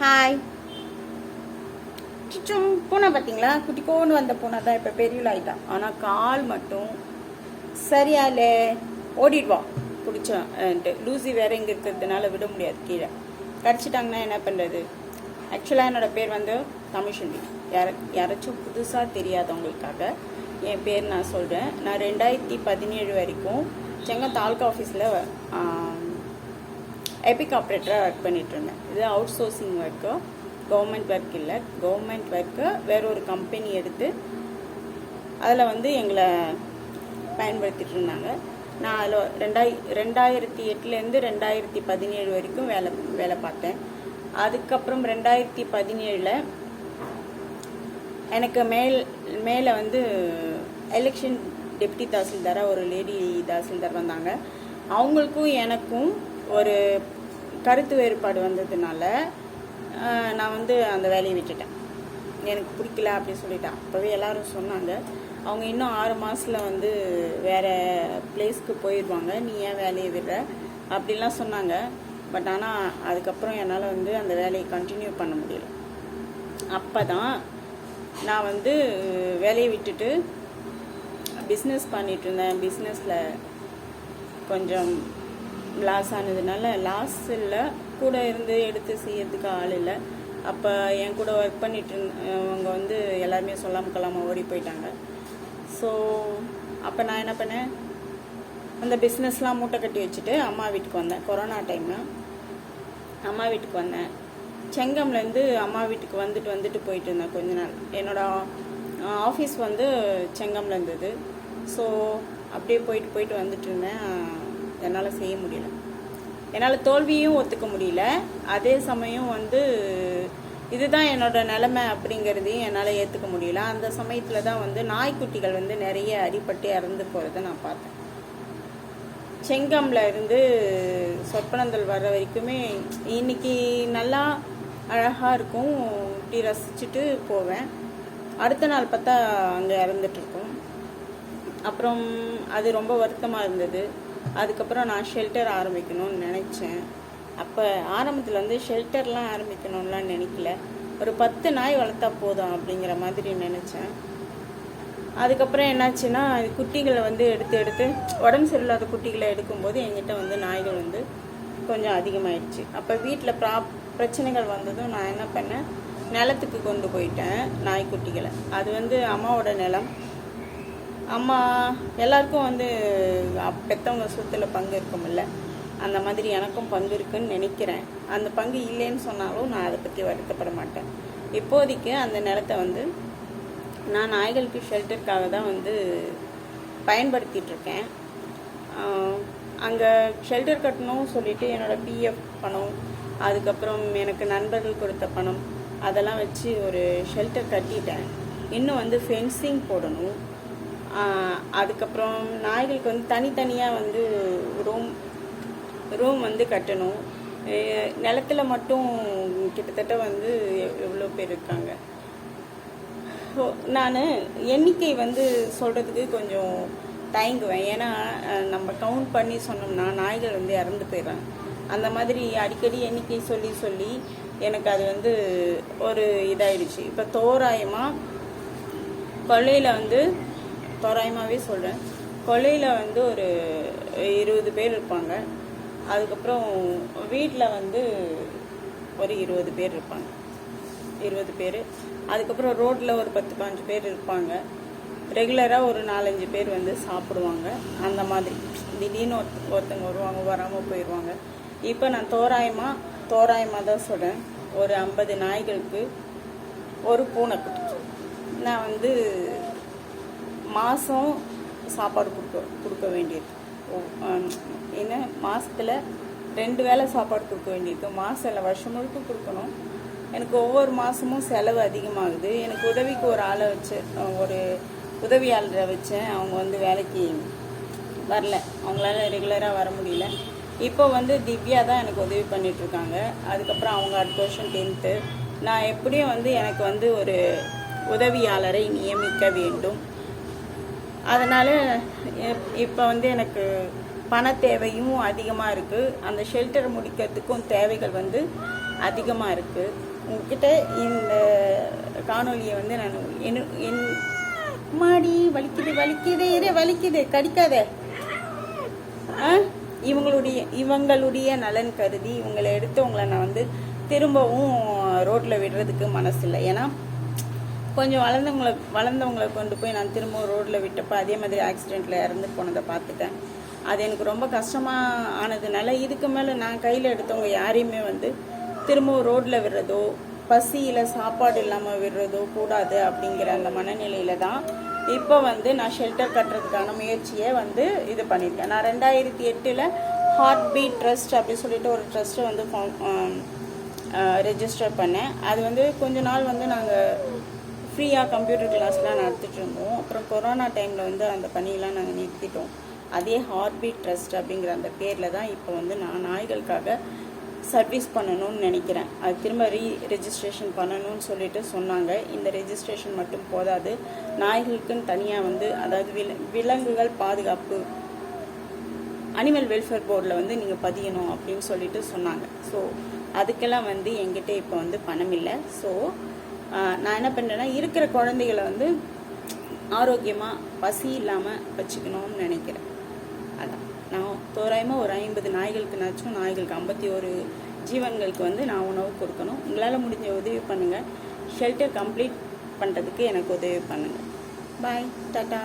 Hi. சிச்சும் பூனை பார்த்தீங்களா? குட்டிக்கோன்னு வந்த பூனை தான் இப்போ பெரியல ஆயிட்டான். ஆனால் கால் மட்டும் சரியால ஓடிடுவா. பிடிச்சோன்ட்டு லூசி வேற இங்கே இருக்கிறதுனால விட முடியாது. கீழே கடிச்சிட்டாங்கன்னா என்ன பண்ணுறது? ஆக்சுவலாக என்னோடய பேர் வந்து தமிழ்செல்வி. யாராச்சும் புதுசாக தெரியாதவங்களுக்காக என் பேர் நான் சொல்கிறேன். நான் 2017 வரைக்கும் செங்கம் தாலுக்கா ஆஃபீஸில் எபிக் ஆப்ரேட்டராக ஒர்க் பண்ணிகிட்டு இருந்தேன். இது out sourcing work, government work இல்லை. கவர்மெண்ட் ஒர்க்கு வேற ஒரு கம்பெனி எடுத்து அதில் வந்து எங்களை பயன்படுத்திகிட்டு இருந்தாங்க. நான் அதில் 2008 2017 வரைக்கும் வேலை பார்த்தேன். அதுக்கப்புறம் 2017 எனக்கு மேலே வந்து எலெக்ஷன் டெப்டி தாசில்தாராக ஒரு லேடி தாசில்தார் வந்தாங்க. அவங்களுக்கும் எனக்கும் ஒரு கருத்து வேறுபாடு வந்ததுனால நான் வந்து அந்த வேலையை விட்டுட்டேன். எனக்கு பிடிக்கல அப்படின்னு சொல்லிட்டேன். அப்போவே எல்லாரும் சொன்னாங்க, அவங்க இன்னும் 6 மாதத்தில் வந்து வேறு பிளேஸ்க்கு போயிடுவாங்க, நீ ஏன் வேலையை விடுற அப்படிலாம் சொன்னாங்க. பட் ஆனால் அதுக்கப்புறம் என்னால் வந்து அந்த வேலையை கண்டினியூ பண்ண முடியல. அப்போ தான் நான் வந்து வேலையை விட்டுட்டு பிஸ்னஸ் பண்ணிகிட்டு இருந்தேன். பிஸ்னஸில் கொஞ்சம் லாஸ் ஆனதுனால, லாஸ் இல்லை, கூட இருந்து எடுத்து செய்யறதுக்கு ஆள் இல்லை. அப்போ என் கூட ஒர்க் பண்ணிட்டு அவங்க வந்து எல்லாருமே சொல்லாமல் கொள்ளாமல் ஓடி போயிட்டாங்க. ஸோ அப்போ நான் என்ன பண்ணேன், அந்த பிஸ்னஸ்லாம் மூட்டை கட்டி வச்சுட்டு அம்மா வீட்டுக்கு வந்தேன். கொரோனா டைமு அம்மா வீட்டுக்கு வந்தேன். செங்கம்லேருந்து அம்மா வீட்டுக்கு வந்துட்டு போயிட்டு இருந்தேன் கொஞ்ச நாள். என்னோடய ஆஃபீஸ் வந்து செங்கம்ல இருந்தது. ஸோ அப்படியே போயிட்டு வந்துட்டு இருந்தேன். என்னால் செய்ய முடியல. என்னால் தோல்வியும் ஒத்துக்க முடியல. அதே சமயம் வந்து இதுதான் என்னோட நிலைமை அப்படிங்கிறதையும் என்னால் ஏற்றுக்க முடியல. அந்த சமயத்தில் தான் வந்து நாய்க்குட்டிகள் வந்து நிறைய அடிபட்டு இறந்து போகிறத நான் பார்த்தேன். செங்கம்ல இருந்து சொற்பனந்தல் வர்ற வரைக்குமே இன்னைக்கு நல்லா அழகாக இருக்கும், இப்படி ரசிச்சுட்டு போவேன். அடுத்த நாள் பார்த்தா அங்கே இறந்துட்டுருக்கும். அப்புறம் அது ரொம்ப வருத்தமாக இருந்தது. அதுக்கப்புறம் நான் ஷெல்டர் ஆரம்பிக்கணும்னு நினச்சேன். அப்போ ஆரம்பத்தில் வந்து ஷெல்டர்லாம் ஆரம்பிக்கணும்லாம் நினைக்கல. ஒரு 10 நாய் வளர்த்தா போதும் அப்படிங்கிற மாதிரி நினச்சேன். அதுக்கப்புறம் என்னாச்சுன்னா, குட்டிகளை வந்து எடுத்து உடம்பு சரியில்லாத குட்டிகளை எடுக்கும்போது என்கிட்ட வந்து நாய்கள் வந்து கொஞ்சம் அதிகமாகிடுச்சு. அப்போ வீட்டில் பிரச்சனைகள் வந்ததும் நான் என்ன பண்ணேன், நிலத்துக்கு கொண்டு போயிட்டேன் நாய்க்குட்டிகளை. அது வந்து அம்மாவோட நிலம். அம்மா எல்லாருக்கும் வந்து பெற்றவங்க சொத்துல பங்கு இருக்குமில்ல, அந்த மாதிரி எனக்கும் பங்கு இருக்குன்னு நினைக்கிறேன். அந்த பங்கு இல்லைன்னு சொன்னாலும் நான் அதை பற்றி வருத்தப்பட மாட்டேன். இப்போதைக்கு அந்த நிலத்தை வந்து நான் நாய்களுக்கு ஷெல்டருக்காக தான் வந்து பயன்படுத்திகிட்ருக்கேன். அங்கே ஷெல்டர் கட்டணும் சொல்லிட்டு என்னோடய பிஎஃப் பணம், அதுக்கப்புறம் எனக்கு நண்பர்கள் கொடுத்த பணம், அதெல்லாம் வச்சு ஒரு ஷெல்டர் கட்டிட்டேன். இன்னும் வந்து ஃபென்சிங் போடணும். அதுக்கப்புறம் நாய்களுக்கு வந்து தனித்தனியாக வந்து ரூம் வந்து கட்டணும். நிலத்தில் மட்டும் கிட்டத்தட்ட வந்து எவ்வளோ பேர் இருக்காங்க. ஸோ நான் எண்ணிக்கை வந்து சொல்கிறதுக்கு கொஞ்சம் தயங்குவேன். ஏன்னா நம்ம கவுண்ட் பண்ணி சொன்னோம்னா நாய்கள் வந்து இறந்து போயிடுறாங்க. அந்த மாதிரி அடிக்கடி எண்ணிக்கை சொல்லி எனக்கு அது வந்து ஒரு இதாயிடுச்சு. இப்போ தோராயமாக கொள்ளையில் வந்து தோராயமாகவே சொல்கிறேன், கொள்ளையில் வந்து ஒரு 20 பேர் இருப்பாங்க. அதுக்கப்புறம் வீட்டில் வந்து ஒரு 20 பேர் இருப்பாங்க, 20 பேர். அதுக்கப்புறம் ரோட்டில் ஒரு 10-15 பேர் இருப்பாங்க. ரெகுலராக ஒரு 4-5 பேர் வந்து சாப்பிடுவாங்க. அந்த மாதிரி திடீர்னு ஒருத்தங்க வருவாங்க, வராமல் போயிடுவாங்க. இப்போ நான் தோராயமாக தான் சொல்கிறேன், ஒரு 50 நாய்களுக்கு ஒரு பூனைக்குட்டி நான் வந்து மாதம் சாப்பாடு கொடுக்க வேண்டியது. என்ன மாதத்தில் 2 வேளை சாப்பாடு கொடுக்க வேண்டியது. மாதம் இல்லை, வருஷம் முழுக்க கொடுக்கணும். எனக்கு ஒவ்வொரு மாதமும் செலவு அதிகமாகுது. எனக்கு உதவிக்கு ஒரு ஆளை ஒரு உதவியாளரை வச்சேன். அவங்க வந்து வேலைக்கு வரல, அவங்களால ரெகுலராக வர முடியல. இப்போ வந்து திவ்யா தான் எனக்கு உதவி பண்ணிகிட்ருக்காங்க. அதுக்கப்புறம் அவங்க அடுத்த வருஷம் 10th. நான் எப்படியும் வந்து எனக்கு வந்து ஒரு உதவியாளரை நியமிக்க வேண்டும். அதனால் இப்போ வந்து எனக்கு பண தேவையும் அதிகமாக இருக்குது. அந்த ஷெல்டர் முடிக்கிறதுக்கும் தேவைகள் வந்து அதிகமாக இருக்குது. உங்ககிட்ட இந்த காணொலியை வந்து நான் என் மாடி வலிக்குது கடிக்காத. இவங்களுடைய நலன் கருதி இவங்களை எடுத்து உங்களை நான் வந்து திரும்பவும் ரோட்டில் விடுறதுக்கு மனசு இல்லை. ஏன்னா கொஞ்சம் வளர்ந்தவங்களை கொண்டு போய் நான் திரும்பவும் ரோட்டில் விட்டப்போ அதே மாதிரி ஆக்சிடெண்ட்டில் இறந்து போனதை பார்த்துட்டேன். அது எனக்கு ரொம்ப கஷ்டமாக ஆனதுனால இதுக்கு மேலே நான் கையில் எடுத்தவங்க யாரையுமே வந்து திரும்பவும் ரோட்டில் விடுறதோ பசியில் சாப்பாடு இல்லாமல் விடுறதோ கூடாது அப்படிங்கிற அந்த மனநிலையில் தான் இப்போ வந்து நான் ஷெல்டர் கட்டுறதுக்கான முயற்சியை வந்து இது பண்ணியிருக்கேன். நான் 2008 ஹார்ட் பீட் ட்ரஸ்ட் அப்படின்னு சொல்லிட்டு ஒரு ட்ரஸ்ட்டை வந்து ரெஜிஸ்டர் பண்ணேன். அது வந்து கொஞ்ச நாள் வந்து நாங்கள் ஃப்ரீயாக கம்ப்யூட்டர் கிளாஸ்லாம் நடத்திட்டு இருந்தோம். அப்புறம் கொரோனா டைமில் வந்து அந்த பணியெல்லாம் நாங்கள் நிறுத்திட்டோம். அதே ஹார்ட் பீட் ட்ரஸ்ட் அப்படிங்கிற அந்த பேரில் தான் இப்போ வந்து நான் நாய்களுக்காக சர்வீஸ் பண்ணணும்னு நினைக்கிறேன். அது திரும்ப ரெஜிஸ்ட்ரேஷன் பண்ணணும்னு சொல்லிட்டு சொன்னாங்க. இந்த ரெஜிஸ்ட்ரேஷன் மட்டும் போதாது, நாய்களுக்குன்னு தனியாக வந்து அதாவது விலங்குகள் பாதுகாப்பு அனிமல் வெல்ஃபேர் போர்டில் வந்து நீங்கள் பதியணும் அப்படின்னு சொல்லிட்டு சொன்னாங்க. ஸோ அதுக்கெல்லாம் வந்து என்கிட்ட இப்போ வந்து பணம் இல்லை. ஸோ நான் என்ன பண்ணுறேன்னா இருக்கிற குழந்தைகளை வந்து ஆரோக்கியமாக பசி இல்லாமல் வச்சுக்கணும்னு நினைக்கிறேன். அதான் நான் தோராயமாக ஒரு 50 நாய்களுக்குனாச்சும் நாய்களுக்கு 51 ஜீவன்களுக்கு வந்து நான் உணவு கொடுக்கணும். உங்களால் முடிஞ்ச உதவி பண்ணுங்கள். ஷெல்டர் கம்ப்ளீட் பண்ணுறதுக்கு எனக்கு உதவி பண்ணுங்கள். பாய், டாட்டா.